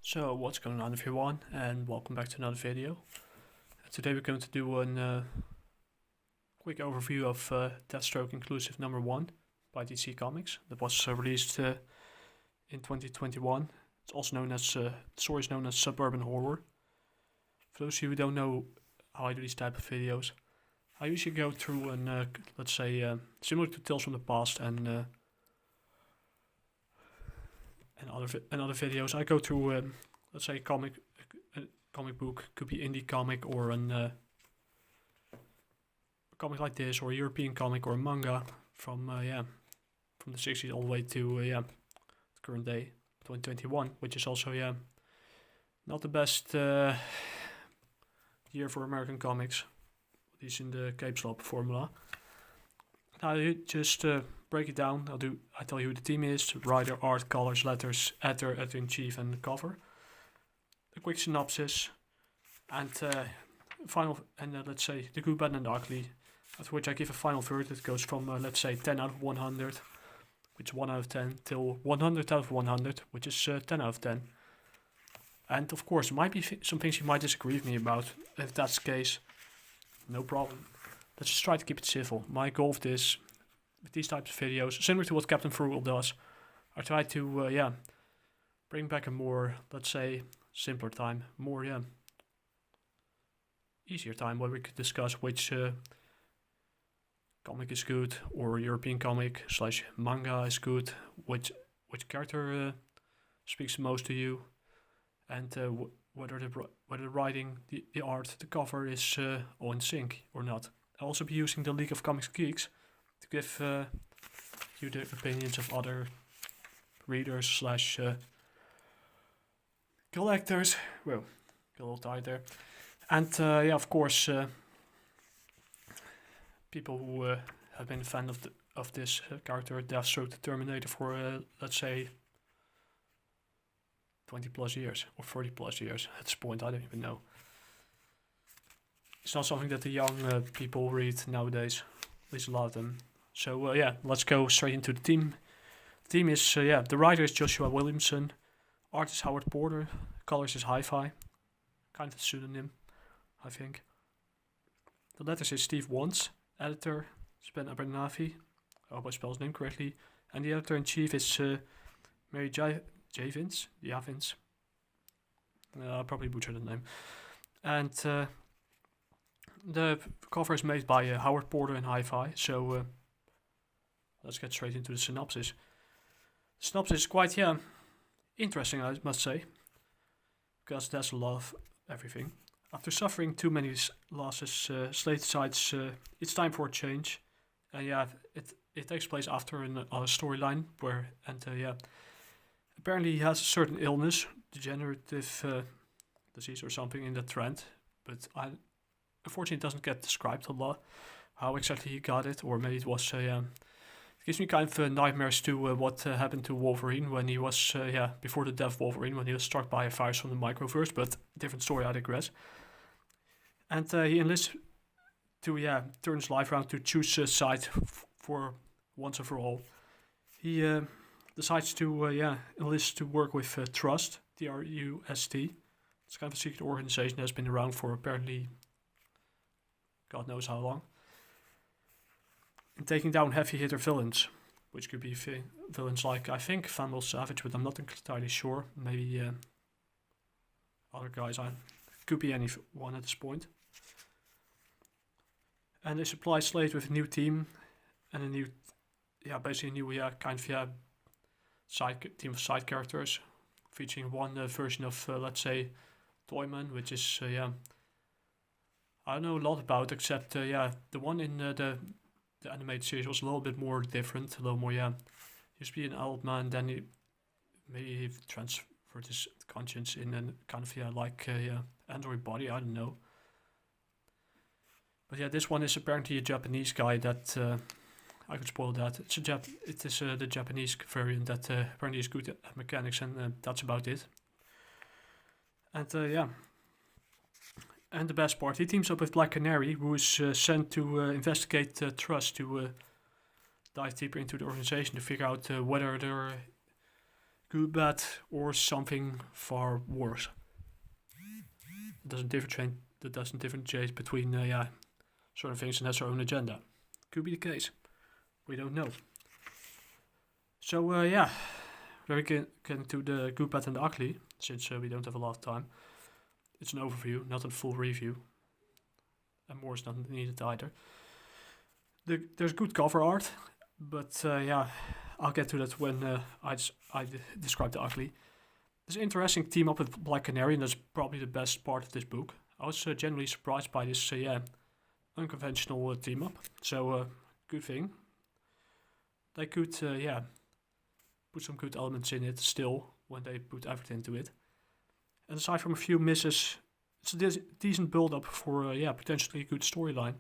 So what's going on everyone, and welcome back to another video. Today we're going to do a quick overview of Deathstroke Inclusive number 1 by DC Comics that was released in 2021. It's also known as, the story is known as suburban horror. For those of you who don't know how I do these type of videos, I usually go through let's say similar to Tales from the Past and other videos. I go through let's say a comic book, could be indie comic or a comic like this, or a European comic or a manga from from the 60s all the way to current day 2021, which is also not the best year for American comics, at least in the Cape Slop formula. I just break it down. I tell you who the team is: writer, art, colors, letters, editor-in-chief, and the cover. A quick synopsis, and let's say the good, bad, and ugly. After which I give a final verdict that goes from let's say 10 out of 100, which is 1 out of 10, till 100 out of 100, which is 10 out of 10. And of course, there might be some things you might disagree with me about. If that's the case, no problem. Let's just try to keep it civil. My goal with these types of videos, similar to what Captain Frugal does, I try to bring back a more, let's say, simpler time, more easier time where we could discuss which comic is good, or European comic / manga is good, which character speaks the most to you, and whether the writing, the art, the cover is all in sync or not. I'll also be using the League of Comics Geeks to give you the opinions of other readers / collectors. Well, get a little tired there. And of course, people who have been a fan of this character, Deathstroke the Terminator, for let's say 20 plus years or 40 plus years. At this point, I don't even know. It's not something that the young people read nowadays, at least a lot of them. So let's go straight into the team. The team is the writer is Joshua Williamson, art is Howard Porter, colors is Hi-Fi, kind of a pseudonym, I think. The letters is Steve Wantz, editor is Ben Abernathy, I hope I spell his name correctly, and the editor-in-chief is Mary Javins. I probably butchered the name. And the cover is made by Howard Porter and Hi-Fi, so let's get straight into the synopsis. The synopsis is quite, interesting, I must say, because there's a lot of everything. After suffering too many losses, Slade decides it's time for a change. And it takes place after a storyline where, apparently he has a certain illness, degenerative disease or something in the trend, but unfortunately it doesn't get described a lot how exactly he got it, or maybe it was it gives me kind of nightmares to what happened to Wolverine when he was before the death of Wolverine, when he was struck by a virus from the microverse, but different story, I digress. And he enlists to turn his life around, to choose a side for once and for all. He decides to enlist to work with T.R.U.S.T, T.R.U.S.T. It's kind of a secret organization that's been around for apparently God knows how long. And taking down heavy hitter villains, which could be villains like, I think, Vandal Savage, but I'm not entirely sure. Maybe other guys. Could be anyone at this point. And they supply Slade with a new team and a new, basically a new, team of side characters, featuring one version of, let's say, Toyman, which is, I don't know a lot about, except, the one in the animated series was a little bit more different, a little more, he used to be an old man, then he transferred his conscience in a kind of, android body, I don't know. But this one is apparently a Japanese guy that, I could spoil that. It is the Japanese variant that apparently is good at mechanics, and that's about it. And and the best part, he teams up with Black Canary, who is sent to investigate T.R.U.S.T, to dive deeper into the organization to figure out whether there good, bad, or something far worse. That doesn't differentiate between certain things and has their own agenda. Could be the case. We don't know. So we can get to the good, bad, and the ugly, since we don't have a lot of time. It's an overview, not a full review, and more is not needed either. There's good cover art, but I'll get to that when I describe the ugly. There's an interesting team up with Black Canary, and that's probably the best part of this book. I was genuinely surprised by this unconventional team up. So good thing. They could put some good elements in it still when they put effort into it. And aside from a few misses, it's a decent build up for potentially a good storyline.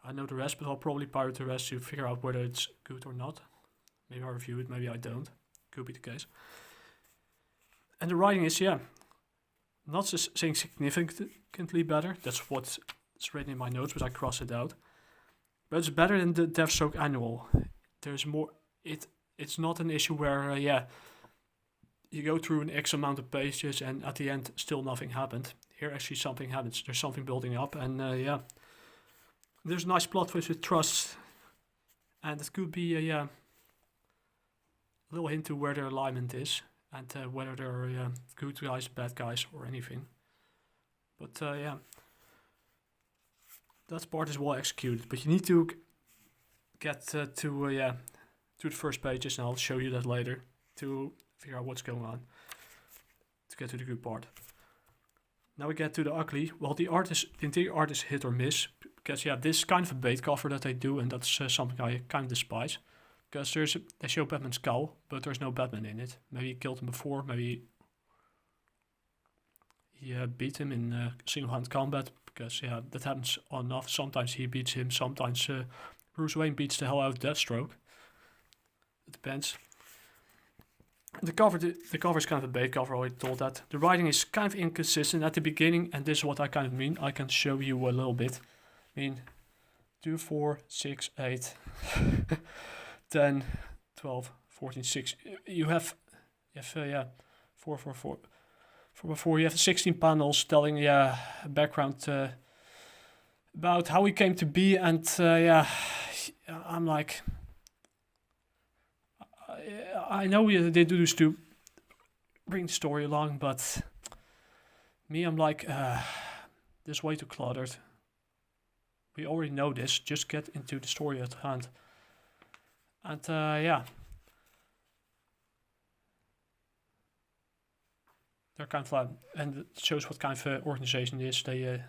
I know the rest, but I'll probably pirate the rest to figure out whether it's good or not. Maybe I'll review it, maybe I don't. Could be the case. And the writing is, not saying significantly better. That's what's written in my notes, but I cross it out. But it's better than the Deathstroke annual. There's more. It's not an issue where you go through an X amount of pages and at the end still nothing happened. Here actually something happens. There's something building up, and there's a nice plot twist with T.R.U.S.T, and it could be a little hint to where their alignment is. And whether they're good guys, bad guys, or anything. But that part is well executed. But you need to get to the first pages, and I'll show you that later to figure out what's going on. To get to the good part. Now we get to the ugly. Well, the interior art is hit or miss, because this is kind of a bait cover that they do, and that's something I kind of despise. Because they show Batman's cowl, but there's no Batman in it. Maybe he killed him before, maybe he beat him in single-hand combat, because that happens on and off. Sometimes he beats him, sometimes Bruce Wayne beats the hell out of Deathstroke. It depends. The cover is kind of a bait cover, I already told that. The writing is kind of inconsistent at the beginning, and this is what I kind of mean. I can show you a little bit. I mean, 2, 4, 6, 8... 10, 12, 14, 6. You have 4, 4, 4. For before you have 16 panels telling background about how he came to be, and I'm like, I know they do this to bring the story along, but me, I'm like, this is way too cluttered. We already know this. Just get into the story at hand. And they're kind of flat, and it shows what kind of organization it is. They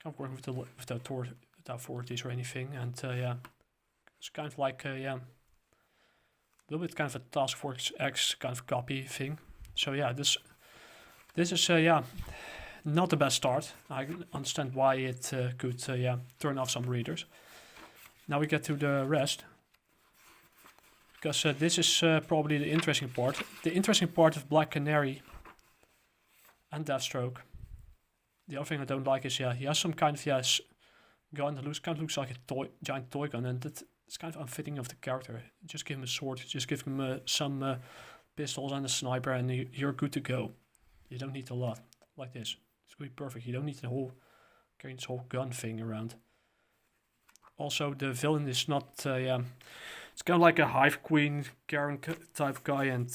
can't work with the authorities or anything, and it's kind of like a little bit kind of a Task Force X kind of copy thing. So this is not the best start. I understand why it could turn off some readers. Now we get to the rest. Because this is probably the interesting part. The interesting part of Black Canary and Deathstroke. The other thing I don't like is, he has some kind of gun that looks like a giant toy gun, and it's kind of unfitting of the character. Just give him a sword, just give him some pistols and a sniper, and you're good to go. You don't need a lot like this. It's going to be perfect. You don't need carrying this whole gun thing around. Also, the villain is not, it's kind of like a Hive Queen, Karen type guy, and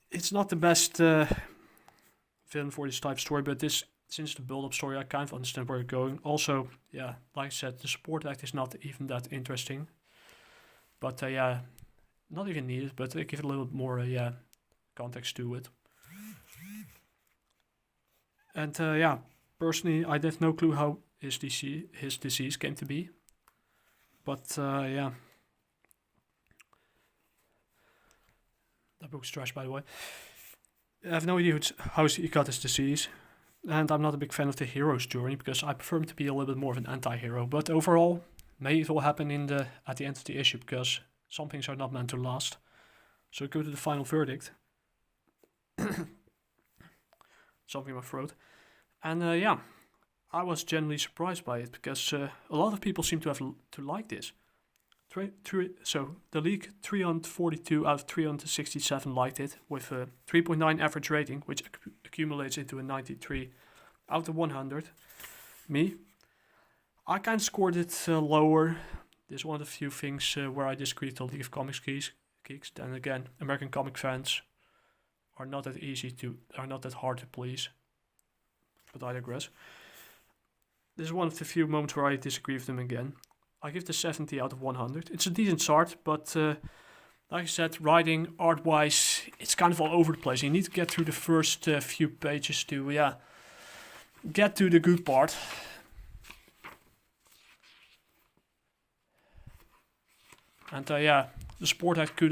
it's not the best villain for this type of story, but since the build-up story, I kind of understand where you're going. Also, like I said, the support act is not even that interesting, but not even needed, but they give it a little bit more context to it. And personally, I have no clue how his disease came to be. But that book's trash, by the way. I have no idea how he got his disease. And I'm not a big fan of the hero's journey, because I prefer him to be a little bit more of an anti-hero. But overall, maybe it will happen at the end of the issue, because some things are not meant to last. So we go to the final verdict. Something in my throat. And I was genuinely surprised by it, because a lot of people seem to like this. So the league 342 out of 367 liked it, with a 3.9 average rating, which accumulates into a 93 out of 100. Me, I kind of scored it lower. This is one of the few things where I disagree with the League of Comics geeks. Then again, American comic fans are not that hard to please. But I digress. This is one of the few moments where I disagree with them again. I give this 70 out of 100. It's a decent start, but like I said, writing, art-wise, it's kind of all over the place. You need to get through the first few pages to, get to the good part. And the sportcast could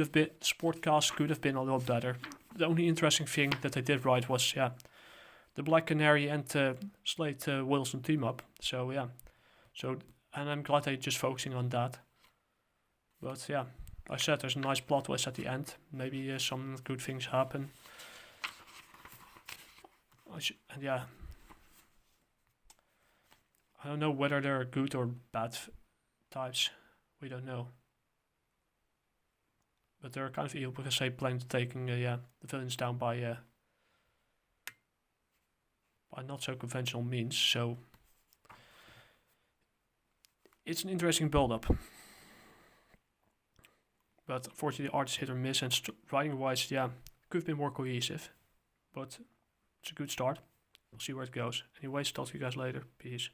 have been a little better. The only interesting thing that they did right was, the Black Canary and Slade Wilson team up. So, and I'm glad they're just focusing on that. But I said there's a nice plot twist at the end. Maybe some good things happen. I don't know whether they're good or bad types. We don't know. But they're kind of evil because they plan to taking the villains down by not so conventional means. So it's an interesting build-up. But unfortunately, the art is hit or miss, and writing-wise, could have been more cohesive. But it's a good start. We'll see where it goes. Anyways, talk to you guys later. Peace.